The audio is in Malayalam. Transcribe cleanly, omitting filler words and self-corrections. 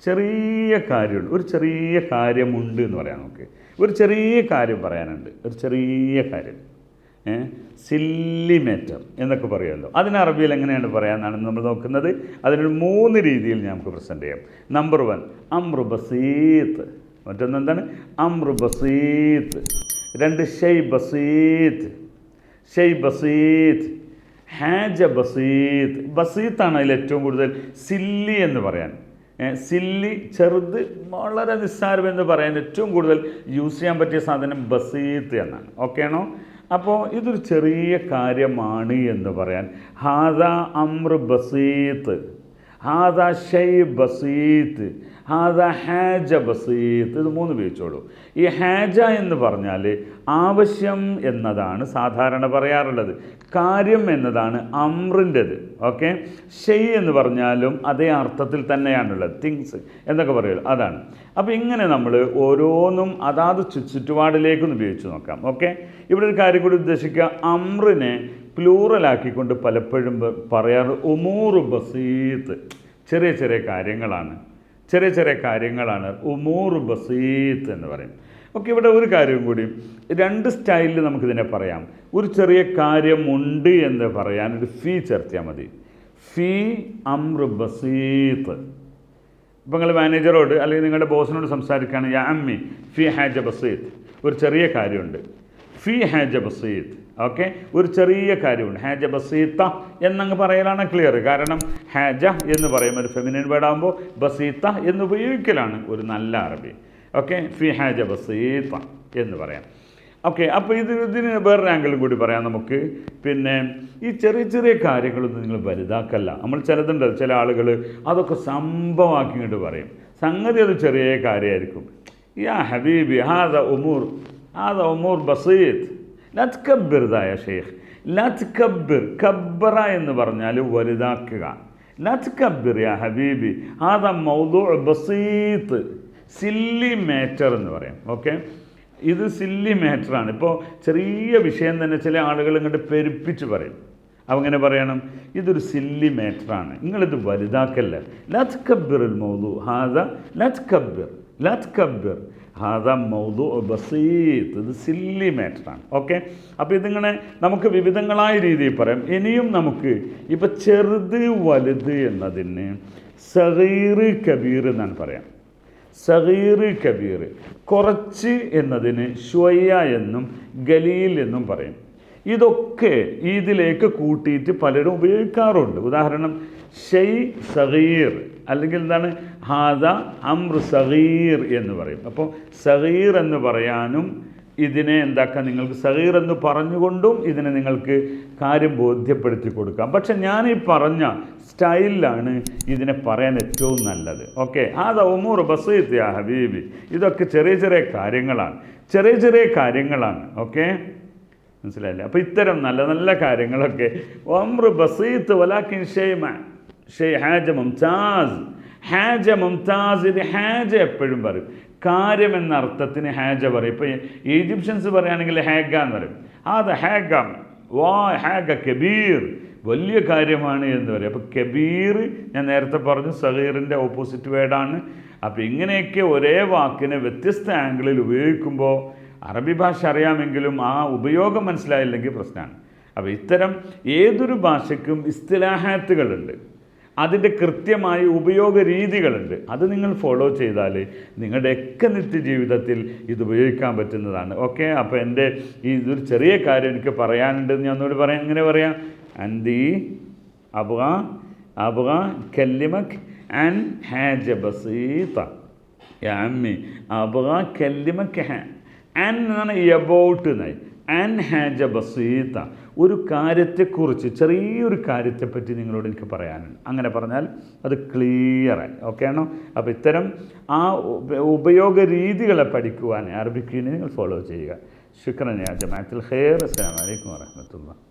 ചെറിയ കാര്യമുണ്ട്, ഒരു ചെറിയ കാര്യമുണ്ട് എന്ന് പറയാം. നമുക്ക് ഒരു ചെറിയ കാര്യം പറയാനുണ്ട്, ഒരു ചെറിയ കാര്യം, സില്ലി മാറ്റർ എന്നൊക്കെ പറയുമല്ലോ. അതിന് അറബിയിൽ എങ്ങനെയാണ് പറയാമെന്നാണ് നമ്മൾ നോക്കുന്നത്. അതിനൊരു 3 രീതിയിൽ നമുക്ക് പ്രസൻറ്റ് ചെയ്യാം. നമ്പർ 1 അംറു ബസീത്ത്, മറ്റൊന്ന് എന്താണ് അംറു ബസീത്ത്. 2 ഷെയ് ബസീത്ത്, ഷെയ് ബസീത്ത്. ഹാജ ബസീത്ത്, ബസീത്താണ് അതിൽ ഏറ്റവും കൂടുതൽ സില്ലി എന്ന് പറയാൻ. സില്ലി ചെറുത്, വളരെ നിസ്സാരം എന്ന് പറയാൻ ഏറ്റവും കൂടുതൽ യൂസ് ചെയ്യാൻ പറ്റിയ സാധനം ബസീത്ത് എന്നാണ്. ഓക്കെ ആണോ? അപ്പോൾ ഇതൊരു ചെറിയ കാര്യമാണ് എന്ന് പറയാൻ ഹാദ അംറ് ബസീത്ത്, ഹാദ ഷെയ് ബസീത്ത്, ഹാദ ഹാജ ബസീത്ത്. ഇത് 3 ഉപയോഗിച്ചോളൂ. ഈ ഹാജ എന്ന് പറഞ്ഞാൽ ആവശ്യം എന്നതാണ് സാധാരണ പറയാറുള്ളത്, കാര്യം എന്നതാണ് അമ്രിൻ്റെത്. ഓക്കെ, ഷെയ് എന്ന് പറഞ്ഞാലും അതേ അർത്ഥത്തിൽ തന്നെയാണുള്ളത്, തിങ്സ് എന്നൊക്കെ പറയുള്ളൂ, അതാണ്. അപ്പോൾ ഇങ്ങനെ നമ്മൾ ഓരോന്നും അതാത് ചുറ്റുപാടിലേക്കൊന്ന് ഉപയോഗിച്ച് നോക്കാം. ഓക്കെ, ഇവിടെ ഒരു കാര്യം കൂടി ഉദ്ദേശിക്കുക, അമ്രിനെ പ്ലൂറലാക്കിക്കൊണ്ട് പലപ്പോഴും പറയാറ് ഉമൂറ് ബസീത്ത്, ചെറിയ ചെറിയ കാര്യങ്ങളാണ്, ചെറിയ ചെറിയ കാര്യങ്ങളാണ് ഉമൂറ് ബസീത്ത് എന്ന് പറയും. ഓക്കെ, ഇവിടെ ഒരു കാര്യം കൂടി 2 സ്റ്റൈലിൽ നമുക്കിതിനെ പറയാം. ഒരു ചെറിയ കാര്യമുണ്ട് എന്ന് പറയാൻ ഒരു ഫീ ചേർത്തിയാൽ മതി. ഫീ അംറ് ബസീത്ത്. ഇപ്പം നിങ്ങൾ മാനേജറോട് അല്ലെങ്കിൽ നിങ്ങളുടെ ബോസിനോട് സംസാരിക്കുകയാണ്, യാ അമ്മി ഫീ ഹാജ ബസീത്ത്, ഒരു ചെറിയ കാര്യമുണ്ട്, ഫീ ഹാജ ബസീത്ത്. ഓക്കെ, ഒരു ചെറിയ കാര്യമുണ്ട്, ഹാജ ബസീത്ത എന്നങ്ങ് പറയലാണ് ക്ലിയർ. കാരണം ഹാജ എന്ന് പറയുമ്പോൾ ഒരു ഫെമിനിൻ വേർഡാകുമ്പോൾ ബസീത്ത എന്ന് ഉപയോഗിക്കലാണ് ഒരു നല്ല അറബി. ഓക്കെ, ഫി ഹാജ ബസീത്ത എന്ന് പറയാം. ഓക്കെ, അപ്പോൾ ഇതിന് വേറൊരു ആംഗിളും കൂടി പറയാം നമുക്ക്. പിന്നെ ഈ ചെറിയ ചെറിയ കാര്യങ്ങളൊന്നും നിങ്ങൾ വലുതാക്കല്ല. നമ്മൾ ചിലതുണ്ട്, ചില ആളുകൾ അതൊക്കെ സംഭവമാക്കിയിട്ട് പറയും, സംഗതി അത് ചെറിയ കാര്യമായിരിക്കും. യാ ഹബീബി ഹാദ ഉമൂർ ബസീത്ത്, ലത്കബ്ബിർദായ ഷെയ്ഖ്, ലത്കബ്ബിർ, കബ്ബറ എന്ന് പറഞ്ഞാൽ വലുതാക്കുക. ലത്കബ്ബിർ യാ ഹബീബി ഹാദ മൗദൂഅ് ബസീത്ത്, സില്ലി മാറ്റർ എന്ന് പറയാം. ഓക്കെ, ഇത് സില്ലി മാറ്ററാണ്. ഇപ്പോൾ ചെറിയ വിഷയം തന്നെ ചില ആളുകൾ ഇങ്ങോട്ട് പെരുപ്പിച്ച് പറയും. അപ്പോൾ ഇങ്ങനെ പറയണം, ഇതൊരു സില്ലി മാറ്ററാണ്, നിങ്ങളിത് വലുതാക്കല്ല. ലത്കബ്ബിറുൽ മൗദൂ ഹാദ ലത്കബ്ബിർ, ലത്കബ്ബിർ ഹാദ മൗദൂഅ് ബസീത്ത്, ഇത് സില്ലി മാറ്ററാണ്. ഓക്കെ, അപ്പോൾ ഇതിങ്ങനെ നമുക്ക് വിവിധങ്ങളായ രീതിയിൽ പറയാം. ഇനിയും നമുക്ക് ഇപ്പോൾ ചെറുത് വലുത് എന്നതിന് സഗീർ കബീർ എന്നാണ് പറയാം. സഗീർ കബീർ. കുറച്ച് എന്നതിന് ഷ്വയ്യ എന്നും ഗലീൽ എന്നും പറയും. ഇതൊക്കെ ഇതിലേക്ക് കൂട്ടിയിട്ട് പലരും ഉപയോഗിക്കാറുണ്ട്. ഉദാഹരണം ഷെയ് സഗീർ, അല്ലെങ്കിൽ എന്താണ് ഹാദ അംറ് സഗീർ എന്ന് പറയും. അപ്പോൾ സഗീർ എന്ന് പറയാനും ഇതിനെ എന്താക്കാം, നിങ്ങൾക്ക് സഗീർ എന്ന് പറഞ്ഞുകൊണ്ടും ഇതിനെ നിങ്ങൾക്ക് കാര്യം ബോധ്യപ്പെടുത്തി കൊടുക്കാം. പക്ഷെ ഞാൻ ഈ പറഞ്ഞ സ്റ്റൈലിലാണ് ഇതിനെ പറയാൻ ഏറ്റവും നല്ലത്. ഓക്കെ, ഹാദ ഉമൂർ ബസീത്ത് യാ ഹബീബി, ഇതൊക്കെ ചെറിയ ചെറിയ കാര്യങ്ങളാണ്, ചെറിയ ചെറിയ കാര്യങ്ങളാണ്. ഓക്കെ, മനസ്സിലായില്ലേ? അപ്പോൾ ഇത്തരം നല്ല നല്ല കാര്യങ്ങളൊക്കെ അംറ് ബസീത്ത് വലാകിൻ ഷെയ് ഹാജ മുംതാസ്, ഹാജ മുംതാസ്. ഇത് ഹാജ എപ്പോഴും പറയും, കാര്യം എന്ന അർത്ഥത്തിന് ഹാജ പറയും. ഇപ്പോൾ ഈജിപ്ഷ്യൻസ് പറയുകയാണെങ്കിൽ ഹാഗ എന്ന് പറയും. അത് ഹാഗ, വാ ഹാഗ കബീർ, വലിയ കാര്യമാണ് എന്ന് പറയും. അപ്പോൾ കബീർ ഞാൻ നേരത്തെ പറഞ്ഞു സഗീറിൻ്റെ ഓപ്പോസിറ്റ് വേർഡാണ്. അപ്പോൾ ഇങ്ങനെയൊക്കെ ഒരേ വാക്കിനെ വ്യത്യസ്ത ആംഗിളിൽ ഉപയോഗിക്കുമ്പോൾ അറബി ഭാഷ അറിയാമെങ്കിലും ആ ഉപയോഗം മനസ്സിലായില്ലെങ്കിൽ പ്രശ്നമാണ്. അപ്പോൾ ഇത്തരം ഏതൊരു ഭാഷയ്ക്കും ഇസ്തിലാഹാത്തുകളുണ്ട്, അതിൻ്റെ കൃത്യമായ ഉപയോഗ രീതികളുണ്ട്. അത് നിങ്ങൾ ഫോളോ ചെയ്താൽ നിങ്ങളുടെയൊക്കെ നിത്യജീവിതത്തിൽ ഇത് ഉപയോഗിക്കാൻ പറ്റുന്നതാണ്. ഓക്കെ, അപ്പോൾ എൻ്റെ ഇതൊരു ചെറിയ കാര്യം എനിക്ക് പറയാനുണ്ടെന്ന് ഞാൻ ഒന്നുകൂടി പറയാം. എങ്ങനെ പറയാം? അന്തി അബ്ഗ കല്ലിമക് അൻ ഹാജ ബസീത യാ അമ്മി അബ്ഗ കല്ലിമക് അൻ എന്നാണ് എബൌട്ട് എന്നായി. അൻ ഹാജ ബസീത, ഒരു കാര്യത്തെക്കുറിച്ച്, ചെറിയൊരു കാര്യത്തെപ്പറ്റി നിങ്ങളോട് എനിക്ക് പറയാനുണ്ട്. അങ്ങനെ പറഞ്ഞാൽ അത് ക്ലിയറായി. ഓക്കെ ആണോ? അപ്പോൾ ഇത്തരം ആ ഉപയോഗ രീതികളെ പഠിക്കുവാൻ അറബിക്കിനെ നിങ്ങൾ ഫോളോ ചെയ്യുക. ശുക്രൻ യാ ജമാഅത്തുൽ ഖൈർ. അസ്സലാമു അലൈക്കും വറഹ്മത്തുള്ളാഹി.